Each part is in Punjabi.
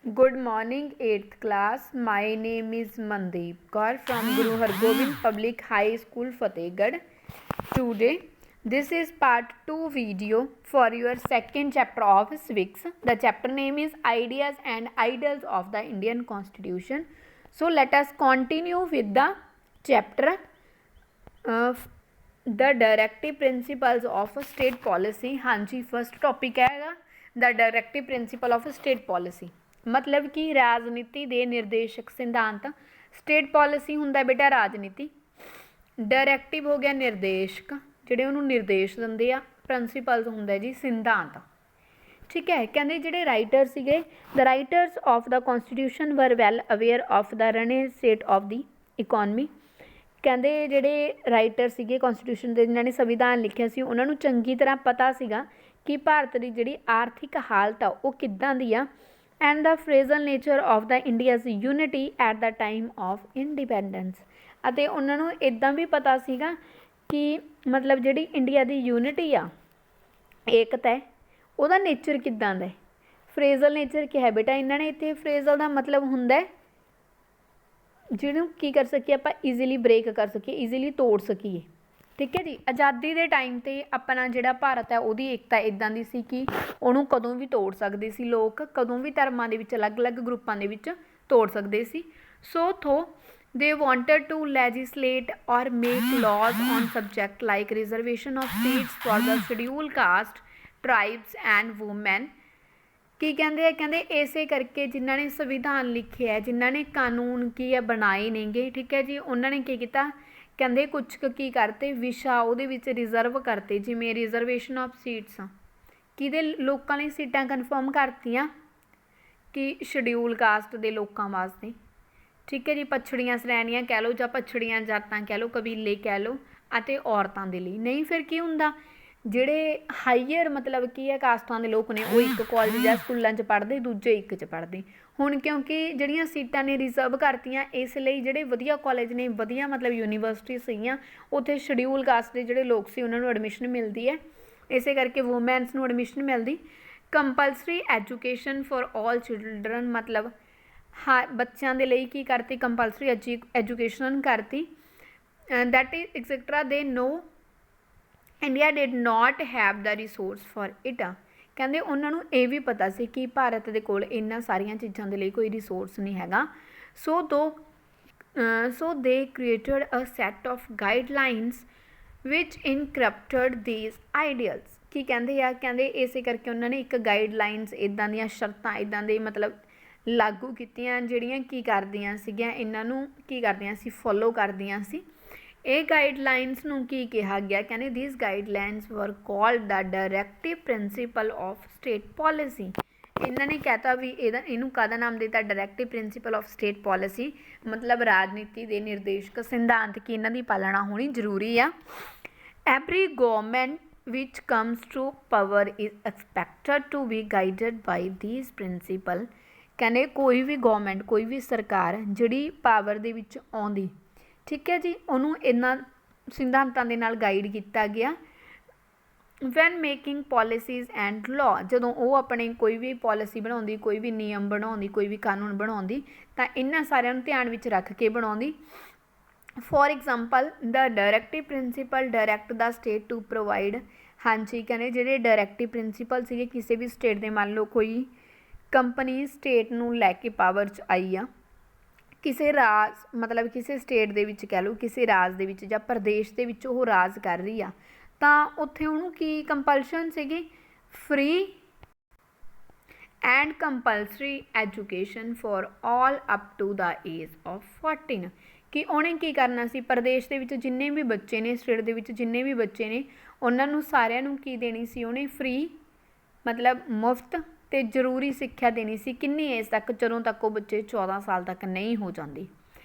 Good morning, 8th class. My name is Mandeep Kaur from Guru Hargobind Public High School, Fatehgarh. Today, this is part 2 video for your second chapter of civics. The chapter name is Ideas and Ideals of the Indian Constitution. So, let us continue with the chapter of the directive principles of state policy. हाँ जी, फर्स्ट टॉपिक आएगा the directive principle of state policy. मतलब कि राजनीति ਦੇ ਨਿਰਦੇਸ਼ਕ ਸਿਧਾਂਤ। ਸਟੇਟ ਪਾਲਿਸੀ ਹੁੰਦਾ ਬੇਟਾ ਰਾਜਨੀਤੀ, ਡਾਇਰੈਕਟਿਵ ਹੋ ਗਿਆ ਨਿਰਦੇਸ਼ਕ ਜਿਹੜੇ ਉਹਨੂੰ ਨਿਰਦੇਸ਼ ਦਿੰਦੇ ਆ, ਪ੍ਰਿੰਸੀਪਲਸ ਹੁੰਦਾ ਜੀ ਸਿਧਾਂਤ। ਠੀਕ ਹੈ, ਕਹਿੰਦੇ ਜਿਹੜੇ ਰਾਈਟਰ ਸੀਗੇ ਦ ਰਾਈਟਰਸ ਆਫ ਦ ਕੌਨਸਟੀਟਿਊਸ਼ਨ ਵਰ well aware of the running state of the economy. ਕਹਿੰਦੇ ਜਿਹੜੇ ਰਾਈਟਰ ਸੀਗੇ ਕੌਨਸਟੀਟਿਊਸ਼ਨ ਦੇ, ਜਿਨ੍ਹਾਂ ਨੇ ਸੰਵਿਧਾਨ ਲਿਖਿਆ ਸੀ, ਉਹਨਾਂ ਨੂੰ ਚੰਗੀ ਤਰ੍ਹਾਂ ਪਤਾ ਸੀਗਾ ਕਿ ਭਾਰਤ ਦੀ ਜਿਹੜੀ ਆਰਥਿਕ ਹਾਲਤ ਆ ਉਹ ਕਿੱਦਾਂ ਦੀ ਆ, and the fragile nature of the India's unity at the time of independence. ਅਤੇ ਉਹਨਾਂ ਨੂੰ ਇੱਦਾਂ ਵੀ ਪਤਾ ਸੀਗਾ ਕਿ ਮਤਲਬ ਜਿਹੜੀ ਇੰਡੀਆ ਦੀ ਯੂਨਿਟੀ ਆ, ਏਕਤਾ ਹੈ, ਉਹਦਾ ਨੇਚਰ ਕਿੱਦਾਂ ਦਾ ਹੈ। ਫਰੇਜ਼ਲ ਨੇਚਰ ਕੀ ਹੈ ਬੇਟਾ, ਇਹਨਾਂ ਨੇ ਇੱਥੇ ਫਰੇਜ਼ਲ ਦਾ ਮਤਲਬ ਹੁੰਦਾ ਜਿਹਨੂੰ ਕੀ ਕਰ ਸਕੀਏ ਆਪਾਂ, ਈਜ਼ੀਲੀ ਬ੍ਰੇਕ ਕਰ ਸਕੀਏ, ਈਜ਼ੀਲੀ ਤੋੜ ਸਕੀਏ। ਠੀਕ ਹੈ ਜੀ, ਆਜ਼ਾਦੀ ਦੇ ਟਾਈਮ 'ਤੇ ਆਪਣਾ ਜਿਹੜਾ ਭਾਰਤ ਹੈ ਉਹਦੀ ਏਕਤਾ ਇੱਦਾਂ ਦੀ ਸੀ ਕਿ ਉਹਨੂੰ ਕਦੋਂ ਵੀ ਤੋੜ ਸਕਦੇ ਸੀ ਲੋਕ, ਕਦੋਂ ਵੀ ਧਰਮਾਂ ਦੇ ਵਿੱਚ ਅਲੱਗ-ਅਲੱਗ ਗਰੁੱਪਾਂ ਦੇ ਵਿੱਚ ਤੋੜ ਸਕਦੇ ਸੀ। ਸੋ they wanted to legislate or make laws on subject like reservation of seats for the scheduled caste, tribes and women। ਕੀ ਕਹਿੰਦੇ ਆ, ਕਹਿੰਦੇ ਇਸੇ ਕਰਕੇ ਜਿਨ੍ਹਾਂ ਨੇ ਸੰਵਿਧਾਨ ਲਿਖਿਆ, ਜਿਨ੍ਹਾਂ ਨੇ ਕਾਨੂੰਨ ਕੀ ਹੈ ਬਣਾਏ ਨੇਗੇ, ਠੀਕ ਹੈ ਜੀ, ਉਹਨਾਂ ਨੇ ਕੀ ਕੀਤਾ, ਕਹਿੰਦੇ ਕੁਛ ਕੀ ਕਰਤੇ ਵਿਸ਼ਾ ਉਹਦੇ ਵਿੱਚ ਰਿਜ਼ਰਵ ਕਰਤੇ, ਜਿਵੇਂ ਰਿਜ਼ਰਵੇਸ਼ਨ ਆਫ ਸੀਟਸ, ਕਿਹਦੇ ਲੋਕਾਂ ਲਈ ਸੀਟਾਂ ਕਨਫਰਮ ਕਰਤੀਆਂ ਕਿ ਸ਼ਡਿਊਲ ਕਾਸਟ ਦੇ ਲੋਕਾਂ ਵਾਸਤੇ। ਠੀਕ ਹੈ ਜੀ, ਪਛੜੀਆਂ ਸ਼੍ਰੇਣੀਆਂ ਕਹਿ ਲਓ ਜਾਂ ਪਛੜੀਆਂ ਜਾਤਾਂ ਕਹਿ ਲਓ, ਕਬੀਲੇ ਕਹਿ ਲਓ, ਅਤੇ ਔਰਤਾਂ ਦੇ ਲਈ ਨਹੀਂ। ਫਿਰ ਕੀ ਹੁੰਦਾ, ਜਿਹੜੇ ਹਾਈਅਰ ਮਤਲਬ ਕੀ ਹੈ ਕਾਸਟਾਂ ਦੇ ਲੋਕ ਨੇ ਉਹ ਇੱਕ ਕਾਲਜ ਜਾਂ ਸਕੂਲਾਂ 'ਚ ਪੜ੍ਹਦੇ, ਦੂਜੇ ਇੱਕ 'ਚ ਪੜ੍ਹਦੇ। ਹੁਣ ਕਿਉਂਕਿ ਜਿਹੜੀਆਂ ਸੀਟਾਂ ਨੇ ਰਿਜ਼ਰਵ ਕਰਤੀਆਂ, ਇਸ ਲਈ ਜਿਹੜੇ ਵਧੀਆ ਕਾਲਜ ਨੇ, ਵਧੀਆ ਮਤਲਬ ਯੂਨੀਵਰਸਿਟੀ ਸੀਗੀਆਂ, ਉੱਥੇ ਸ਼ਡਿਊਲ ਕਾਸਟ ਦੇ ਜਿਹੜੇ ਲੋਕ ਸੀ ਉਹਨਾਂ ਨੂੰ ਐਡਮਿਸ਼ਨ ਮਿਲਦੀ ਹੈ, ਇਸੇ ਕਰਕੇ ਵੂਮੈਨਸ ਨੂੰ ਐਡਮਿਸ਼ਨ ਮਿਲਦੀ। Compulsory education for all children, ਮਤਲਬ ਹਾਂ ਬੱਚਿਆਂ ਦੇ ਲਈ ਕੀ ਕਰਤੀ, ਕੰਪਲਸਰੀ ਐਜੂਕੇਸ਼ਨ ਕਰਤੀ। That is etcetera they know India did not have the resource for it. ਕਹਿੰਦੇ ਉਹਨਾਂ ਨੂੰ ਇਹ ਵੀ ਪਤਾ ਸੀ ਕਿ ਭਾਰਤ ਦੇ ਕੋਲ ਇਹਨਾਂ ਸਾਰੀਆਂ ਚੀਜ਼ਾਂ ਦੇ ਲਈ ਕੋਈ ਰਿਸੋਰਸ ਨਹੀਂ ਹੈਗਾ। So they created a set of guidelines which incorporated these ideals. ਕੀ ਕਹਿੰਦੇ ਆ, ਕਹਿੰਦੇ ਇਸੇ ਕਰਕੇ ਉਹਨਾਂ ਨੇ ਇੱਕ ਗਾਈਡਲਾਈਨਸ, ਇੱਦਾਂ ਦੀਆਂ ਸ਼ਰਤਾਂ, ਇੱਦਾਂ ਦੇ ਮਤਲਬ ਲਾਗੂ ਕੀਤੀਆਂ ਜਿਹੜੀਆਂ ਕੀ ਕਰਦੀਆਂ ਸੀਗੀਆਂ, ਇਹਨਾਂ ਨੂੰ ਕੀ ਕਰਦੀਆਂ ਸੀ, ਫੋਲੋ ਕਰਦੀਆਂ ਸੀ। ਇਹ ਗਾਈਡਲਾਈਨਸ ਨੂੰ ਕੀ ਕਿਹਾ ਗਿਆ, ਕਹਿੰਦੇ ਥੀਸ ਗਾਈਡਲਾਈਨਸ ਵਰ called the directive principal of state policy. ਇਹਨਾਂ ਨੇ ਕਹਿਤਾ ਵੀ ਇਹਨੂੰ ਕਾਹਦਾ ਨਾਮ ਦਿੱਤਾ, directive principal of state policy, ਮਤਲਬ ਰਾਜਨੀਤੀ ਦੇ ਨਿਰਦੇਸ਼ਕ ਸਿਧਾਂਤ ਕਿ ਇਹਨਾਂ ਦੀ ਪਾਲਣਾ ਹੋਣੀ ਜ਼ਰੂਰੀ ਆ। Every government which comes to power is expected to be guided by these principle। ਕਹਿੰਦੇ ਕੋਈ ਵੀ ਗਵਰਨਮੈਂਟ, ਕੋਈ ਵੀ ਸਰਕਾਰ ਜਿਹੜੀ ਪਾਵਰ ਦੇ ਵਿੱਚ ਆਉਂਦੀ, ਠੀਕ ਹੈ ਜੀ, ਉਹਨੂੰ ਇਹਨਾਂ ਸਿਧਾਂਤਾਂ ਦੇ ਨਾਲ ਗਾਈਡ ਕੀਤਾ ਗਿਆ। When making policies and law, ਜਦੋਂ ਉਹ ਆਪਣੇ ਕੋਈ ਵੀ ਪੋਲਿਸੀ ਬਣਾਉਂਦੀ, ਕੋਈ ਵੀ ਨਿਯਮ ਬਣਾਉਂਦੀ, ਕੋਈ ਵੀ ਕਾਨੂੰਨ ਬਣਾਉਂਦੀ, ਤਾਂ ਇਹਨਾਂ ਸਾਰਿਆਂ ਨੂੰ ਧਿਆਨ ਵਿੱਚ ਰੱਖ ਕੇ ਬਣਾਉਂਦੀ। For example the directive principle direct the state to provide. ਹਾਂਜੀ, ਕਹਿੰਦੇ ਜਿਹੜੇ ਡਾਇਰੈਕਟਿਵ ਪ੍ਰਿੰਸੀਪਲ ਸੀਗੇ ਕਿਸੇ ਵੀ ਸਟੇਟ ਦੇ, ਮੰਨ ਲਓ ਕੋਈ ਕੰਪਨੀ ਸਟੇਟ ਨੂੰ ਲੈ ਕੇ ਪਾਵਰ 'ਚ ਆਈ ਆ, ਕਿਸੇ ਰਾਜ ਮਤਲਬ ਕਿਸੇ ਸਟੇਟ ਦੇ ਵਿੱਚ ਕਹਿ ਲਓ, ਕਿਸੇ ਰਾਜ ਦੇ ਵਿੱਚ ਜਾਂ ਪ੍ਰਦੇਸ਼ ਦੇ ਵਿੱਚ ਉਹ ਰਾਜ ਕਰ ਰਹੀ ਆ, ਤਾਂ ਉੱਥੇ ਉਹਨੂੰ ਕੀ ਕੰਪਲਸ਼ਨ ਸੀਗੀ, free and compulsory education for all up to the age of 14। ਕਿ ਉਹਨੇ ਕੀ ਕਰਨਾ ਸੀ, ਪ੍ਰਦੇਸ਼ ਦੇ ਵਿੱਚ ਜਿੰਨੇ ਵੀ ਬੱਚੇ ਨੇ, ਸਟੇਟ ਦੇ ਵਿੱਚ ਜਿੰਨੇ ਵੀ ਬੱਚੇ ਨੇ, ਉਹਨਾਂ ਨੂੰ ਸਾਰਿਆਂ ਨੂੰ ਕੀ ਦੇਣੀ ਸੀ, ਉਹਨੇ ਫ੍ਰੀ ਮਤਲਬ ਮੁਫਤ ਅਤੇ ਜ਼ਰੂਰੀ ਸਿੱਖਿਆ ਦੇਣੀ ਸੀ। ਕਿੰਨੀ ਏਜ ਤੱਕ, ਜਦੋਂ ਤੱਕ ਉਹ ਬੱਚੇ 14 ਸਾਲ ਤੱਕ ਨਹੀਂ ਹੋ ਜਾਂਦੇ।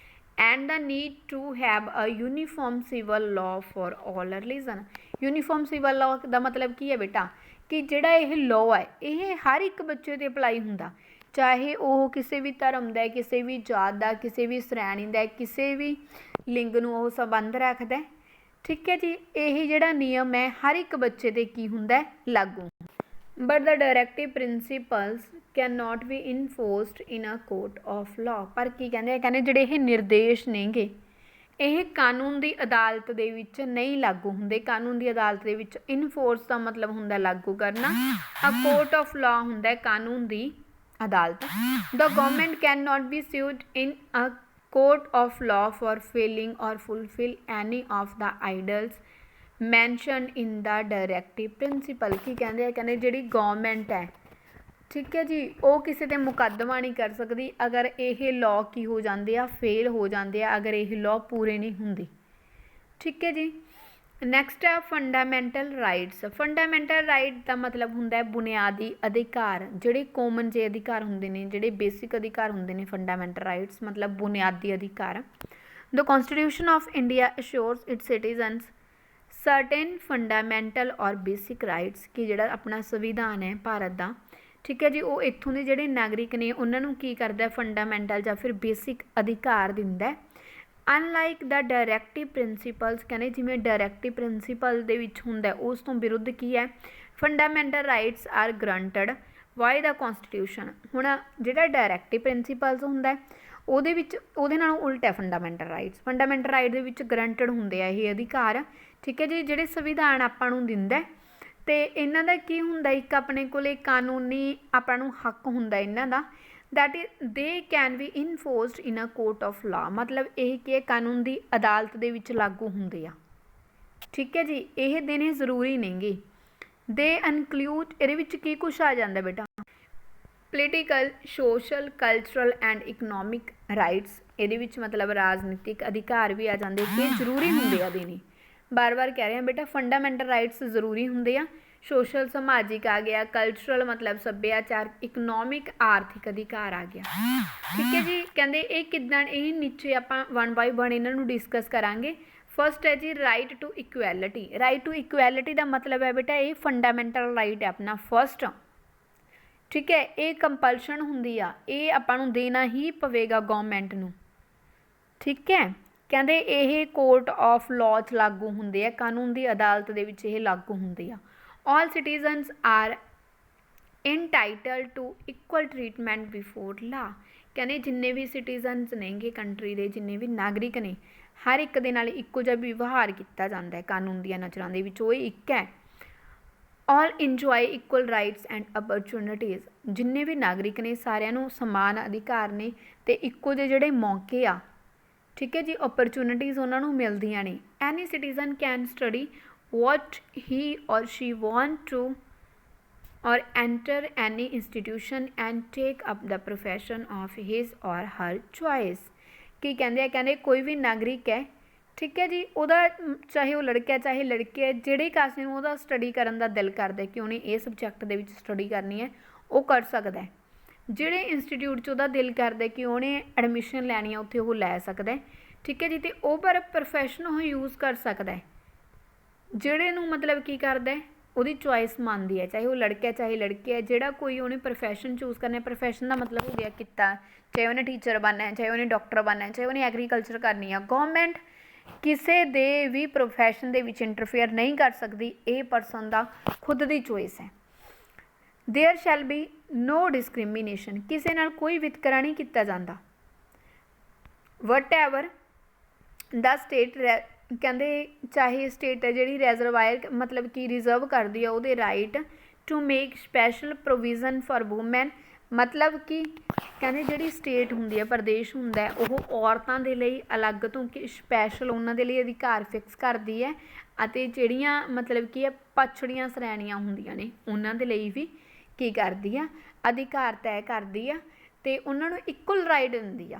And the need to have a uniform civil law for all religion. Uniform civil law ਦਾ ਮਤਲਬ ਕੀ ਹੈ ਬੇਟਾ, ਕਿ ਜਿਹੜਾ ਇਹ ਲਾਅ ਹੈ ਇਹ ਹਰ ਇੱਕ ਬੱਚੇ 'ਤੇ ਅਪਲਾਈ ਹੁੰਦਾ, ਚਾਹੇ ਉਹ ਕਿਸੇ ਵੀ ਧਰਮ ਦਾ, ਕਿਸੇ ਵੀ ਜਾਤ ਦਾ, ਕਿਸੇ ਵੀ ਸ਼੍ਰੇਣੀ ਦਾ, ਕਿਸੇ ਵੀ ਲਿੰਗ ਨੂੰ ਉਹ ਸੰਬੰਧ ਰੱਖਦਾ। ਠੀਕ ਹੈ ਜੀ, ਇਹ ਜਿਹੜਾ ਨਿਯਮ ਹੈ ਹਰ ਇੱਕ ਬੱਚੇ 'ਤੇ ਕੀ ਹੁੰਦਾ, ਲਾਗੂ। But the directive principles can not be enforced in a court of law. ਪਰ ਕੀ ਕਹਿੰਦੇ ਆ, ਕਹਿੰਦੇ ਜਿਹੜੇ ਇਹ ਨਿਰਦੇਸ਼ ਨੇਗੇ ਇਹ ਕਾਨੂੰਨ ਦੀ ਅਦਾਲਤ ਦੇ ਵਿੱਚ ਨਹੀਂ ਲਾਗੂ ਹੁੰਦੇ। ਕਾਨੂੰਨ ਦੀ ਅਦਾਲਤ ਦੇ ਵਿੱਚ ਇਨਫੋਰਸ ਦਾ ਮਤਲਬ ਹੁੰਦਾ ਲਾਗੂ ਕਰਨਾ, ਅ ਕੋਰਟ ਆਫ ਲਾਅ ਹੁੰਦਾ ਕਾਨੂੰਨ ਦੀ ਅਦਾਲਤ। ਦ government can not B sued in a court of law for failing or fulfill any of the ideals mentioned in the directive principle। ਕੀ ਕਹਿੰਦੇ ਆ, ਕਹਿੰਦੇ ਜਿਹੜੀ ਗਵਰਨਮੈਂਟ ਹੈ, ਠੀਕ ਹੈ ਜੀ, ਉਹ ਕਿਸੇ 'ਤੇ ਮੁਕੱਦਮਾ ਨਹੀਂ ਕਰ ਸਕਦੀ ਅਗਰ ਇਹ ਲਾਅ ਕੀ ਹੋ ਜਾਂਦੇ ਆ, ਫੇਲ ਹੋ ਜਾਂਦੇ ਆ, ਅਗਰ ਇਹ ਲਾਅ ਪੂਰੇ ਨਹੀਂ ਹੁੰਦੇ। ਠੀਕ ਹੈ ਜੀ। ਨੈਕਸਟ ਹੈ ਫੰਡਾਮੈਂਟਲ ਰਾਈਟਸ। ਫੰਡਾਮੈਂਟਲ ਰਾਈਟ ਦਾ ਮਤਲਬ ਹੁੰਦਾ ਹੈ ਬੁਨਿਆਦੀ ਅਧਿਕਾਰ, ਜਿਹੜੇ ਕਾਮਨ ਜੇ ਅਧਿਕਾਰ ਹੁੰਦੇ ਨੇ, ਜਿਹੜੇ ਬੇਸਿਕ ਅਧਿਕਾਰ ਹੁੰਦੇ ਨੇ। ਫੰਡਾਮੈਂਟਲ ਰਾਈਟਸ ਮਤਲਬ ਬੁਨਿਆਦੀ ਅਧਿਕਾਰ। The constitution of India assures its citizens certain fundamental or basic rights. ਕਿ ਜਿਹੜਾ ਆਪਣਾ ਸੰਵਿਧਾਨ ਹੈ ਭਾਰਤ ਦਾ, ਠੀਕ ਹੈ ਜੀ, ਉਹ ਇੱਥੋਂ ਦੇ ਜਿਹੜੇ ਨਾਗਰਿਕ ਨੇ ਉਹਨਾਂ ਨੂੰ ਕੀ ਕਰਦਾ, ਫੰਡਾਮੈਂਟਲ ਜਾਂ ਫਿਰ ਬੇਸਿਕ ਅਧਿਕਾਰ ਦਿੰਦਾ। ਅਨਲਾਈਕ ਦਾ ਡਾਇਰੈਕਟਿਵ ਪ੍ਰਿੰਸੀਪਲਸ, ਕਹਿੰਦੇ ਜਿਵੇਂ ਡਾਇਰੈਕਟਿਵ ਪ੍ਰਿੰਸੀਪਲ ਦੇ ਵਿੱਚ ਹੁੰਦਾ ਉਸ ਤੋਂ ਵਿਰੁੱਧ ਕੀ ਹੈ, fundamental rights are guaranteed by the constitution. ਹੁਣ ਜਿਹੜਾ ਡਾਇਰੈਕਟਿਵ ਪ੍ਰਿੰਸੀਪਲਸ ਹੁੰਦਾ ਉਹਦੇ ਵਿੱਚ ਉਹਦੇ ਨਾਲੋਂ ਉਲਟ ਹੈ ਫੰਡਾਮੈਂਟਲ ਰਾਈਟਸ। ਫੰਡਾਮੈਂਟਲ ਰਾਈਟ ਦੇ ਵਿੱਚ ਗਰੰਟਡ ਹੁੰਦੇ ਆ ਇਹ ਅਧਿਕਾਰ, ਠੀਕ ਹੈ ਜੀ, ਜਿਹੜੇ ਸੰਵਿਧਾਨ ਆਪਾਂ ਨੂੰ ਦਿੰਦਾ। ਅਤੇ ਇਹਨਾਂ ਦਾ ਕੀ ਹੁੰਦਾ, ਇੱਕ ਆਪਣੇ ਕੋਲ ਕਾਨੂੰਨੀ ਆਪਾਂ ਨੂੰ ਹੱਕ ਹੁੰਦਾ ਇਹਨਾਂ ਦਾ, that is they can be enforced in a court of law. ਮਤਲਬ ਇਹ ਕਿ ਕਾਨੂੰਨ ਦੀ ਅਦਾਲਤ ਦੇ ਵਿੱਚ ਲਾਗੂ ਹੁੰਦੇ ਆ। ਠੀਕ ਹੈ ਜੀ, ਇਹ ਦੇਣੇ ਜ਼ਰੂਰੀ ਨੇਗੇ। ਦੇ ਇਨਕਲੂਡ, ਇਹਦੇ ਵਿੱਚ ਕੀ ਕੁਛ ਆ ਜਾਂਦਾ ਬੇਟਾ, political, social, cultural and economic rights. ਇਹਦੇ ਵਿੱਚ ਮਤਲਬ ਰਾਜਨੀਤਿਕ ਅਧਿਕਾਰ ਵੀ ਆ ਜਾਂਦੇ, ਕਿ ਜ਼ਰੂਰੀ ਹੁੰਦੇ ਆ ਦੇਣੇ। ਬਾਰ ਬਾਰ ਕਹਿ ਰਹੇ ਹਾਂ ਬੇਟਾ, ਫੰਡਾਮੈਂਟਲ ਰਾਈਟਸ ਜ਼ਰੂਰੀ ਹੁੰਦੇ ਆ। ਸੋਸ਼ਲ ਸਮਾਜਿਕ ਆ ਗਿਆ, ਕਲਚਰਲ ਮਤਲਬ ਸੱਭਿਆਚਾਰ, ਇਕਨੋਮਿਕ ਆਰਥਿਕ ਅਧਿਕਾਰ ਆ ਗਿਆ। ਠੀਕ ਹੈ ਜੀ। ਕਹਿੰਦੇ ਇਹ ਕਿੱਦਾਂ, ਇਹ ਨੀਚੇ ਆਪਾਂ 1 by 1 ਇਹਨਾਂ ਨੂੰ ਡਿਸਕਸ ਕਰਾਂਗੇ। ਫਸਟ ਹੈ ਜੀ right to equality. Right to equality ਦਾ ਮਤਲਬ ਹੈ ਬੇਟਾ ਇਹ ਫੰਡਾਮੈਂਟਲ ਰਾਈਟ ਹੈ ਆਪਣਾ ਫਸਟ। ਠੀਕ ਹੈ, ਇਹ ਕੰਪਲਸ਼ਨ ਹੁੰਦੀ ਆ, ਇਹ ਆਪਾਂ ਨੂੰ ਦੇਣਾ ਹੀ ਪਵੇਗਾ ਗਵਰਨਮੈਂਟ ਨੂੰ। ਠੀਕ ਹੈ, ਕਹਿੰਦੇ ਇਹ ਕੋਰਟ ਆਫ ਲਾਅ 'ਚ ਲਾਗੂ ਹੁੰਦੇ ਆ, ਕਾਨੂੰਨ ਦੀ ਅਦਾਲਤ ਦੇ ਵਿੱਚ ਇਹ ਲਾਗੂ ਹੁੰਦੇ ਆ। All citizens are entitled to equal treatment before law. ਕਹਿੰਦੇ ਜਿੰਨੇ ਵੀ ਸਿਟੀਜ਼ਨਸ ਨੇਗੇ ਕੰਟਰੀ ਦੇ, ਜਿੰਨੇ ਵੀ ਨਾਗਰਿਕ ਨੇ, ਹਰ ਇੱਕ ਦੇ ਨਾਲ ਇੱਕੋ ਜਿਹਾ ਵਿਵਹਾਰ ਕੀਤਾ ਜਾਂਦਾ ਹੈ ਕਾਨੂੰਨ ਦੀਆਂ ਨਜ਼ਰਾਂ ਦੇ ਵਿੱਚ, ਉਹ ਇੱਕ ਹੈ। ਆਲ ਇੰਜੋਏ ਇਕੁਅਲ ਰਾਈਟਸ ਐਂਡ ਅਪਰਚੁਨਿਟੀਜ਼। ਜਿੰਨੇ ਵੀ ਨਾਗਰਿਕ ਨੇ ਸਾਰਿਆਂ ਨੂੰ ਸਮਾਨ ਅਧਿਕਾਰ ਨੇ ਅਤੇ ਇੱਕੋ ਜਿਹੇ ਜਿਹੜੇ ਮੌਕੇ ਆ, ਠੀਕ ਹੈ ਜੀ, ਓਪਰਚੁਨਿਟੀਜ਼ ਉਹਨਾਂ ਨੂੰ ਮਿਲਦੀਆਂ ਨੇ। Any citizen can study what he or she want to or enter any institution and take up the profession of his or her choice। ਕੀ ਕਹਿੰਦੇ ਆ, ਕਹਿੰਦੇ ਕੋਈ ਵੀ ਨਾਗਰਿਕ ਹੈ, ਠੀਕ ਹੈ ਜੀ, ਉਹਦਾ ਚਾਹੇ ਉਹ ਲੜਕਾ ਚਾਹੇ ਲੜਕੀ ਹੈ, ਜਿਹੜੇ ਕਾਸੇ ਨੂੰ ਉਹਦਾ ਸਟੱਡੀ ਕਰਨ ਦਾ ਦਿਲ ਕਰਦਾ ਕਿ ਉਹਨੇ ਇਹ ਸਬਜੈਕਟ ਦੇ ਵਿੱਚ ਸਟੱਡੀ ਕਰਨੀ ਹੈ, ਉਹ ਕਰ ਸਕਦਾ ਹੈ। ਜਿਹੜੇ ਇੰਸਟੀਟਿਊਟ 'ਚ ਉਹਦਾ ਦਿਲ ਕਰਦਾ ਕਿ ਉਹਨੇ ਐਡਮਿਸ਼ਨ ਲੈਣੀ ਹੈ, ਉੱਥੇ ਉਹ ਲੈ ਸਕਦਾ ਹੈ। ਠੀਕ ਹੈ ਜੀ, ਅਤੇ ਉਹ ਪਰ ਪ੍ਰੋਫੈਸ਼ਨ ਉਹ ਯੂਜ਼ ਕਰ ਸਕਦਾ ਹੈ ਜਿਹੜੇ ਨੂੰ ਮਤਲਬ ਕੀ ਕਰਦਾ, ਉਹਦੀ ਚੋਇਸ ਮੰਨਦੀ ਹੈ, ਚਾਹੇ ਉਹ ਲੜਕਾ ਚਾਹੇ ਲੜਕੀ ਹੈ। ਜਿਹੜਾ ਕੋਈ ਉਹਨੇ ਪ੍ਰੋਫੈਸ਼ਨ ਚੂਜ਼ ਕਰਨਾ, ਪ੍ਰੋਫੈਸ਼ਨ ਦਾ ਮਤਲਬ ਹੋ ਗਿਆ ਕਿੱਤਾ, ਚਾਹੇ ਉਹਨੇ ਟੀਚਰ ਬਣਨਾ, ਚਾਹੇ ਉਹਨੇ ਡਾਕਟਰ ਬਣਨਾ, ਚਾਹੇ ਉਹਨੇ ਐਗਰੀਕਲਚਰ ਕਰਨੀ ਆ। ਗਵਰਨਮੈਂਟ ਕਿਸੇ ਦੇ ਵੀ ਪ੍ਰੋਫੈਸ਼ਨ ਦੇ ਵਿੱਚ ਇੰਟਰਫੇਅਰ ਨਹੀਂ ਕਰ ਸਕਦੀ, ਇਹ ਪਰਸਨ ਦਾ ਖੁਦ ਦੀ ਚੋਇਸ ਹੈ। There shall be no discrimination. ਕਿਸੇ ਨਾਲ ਕੋਈ ਵਿਤਕਰਾ ਨਹੀਂ ਕੀਤਾ ਜਾਂਦਾ। ਵਟ ਐਵਰ ਦਾ ਸਟੇਟ, ਕਹਿੰਦੇ ਚਾਹੇ ਸਟੇਟ ਹੈ ਜਿਹੜੀ ਰੈਜ਼ਰਵਾਇਰ ਮਤਲਬ ਕਿ ਰਿਜ਼ਰਵ ਕਰਦੀ ਆ ਉਹਦੇ right to make special provision for women. ਮਤਲਬ ਕਿ ਕਹਿੰਦੇ ਜਿਹੜੀ ਸਟੇਟ ਹੁੰਦੀ ਹੈ, ਪ੍ਰਦੇਸ਼ ਹੁੰਦਾ ਹੈ, ਉਹ ਔਰਤਾਂ ਦੇ ਲਈ ਅਲੱਗ ਤੋਂ ਕਿ ਸਪੈਸ਼ਲ ਉਹਨਾਂ ਦੇ ਲਈ ਅਧਿਕਾਰ ਫਿਕਸ ਕਰਦੀ ਹੈ, ਅਤੇ ਜਿਹੜੀਆਂ ਮਤਲਬ ਕਿ ਪਛੜੀਆਂ ਸ਼੍ਰੇਣੀਆਂ ਹੁੰਦੀਆਂ ਨੇ ਉਹਨਾਂ ਦੇ ਲਈ ਵੀ ਕੀ ਕਰਦੀ ਆ, ਅਧਿਕਾਰ ਤੈਅ ਕਰਦੀ ਆ, ਅਤੇ ਉਹਨਾਂ ਨੂੰ ਇਕੁਅਲ ਰਾਈਟ ਦਿੰਦੀ ਆ।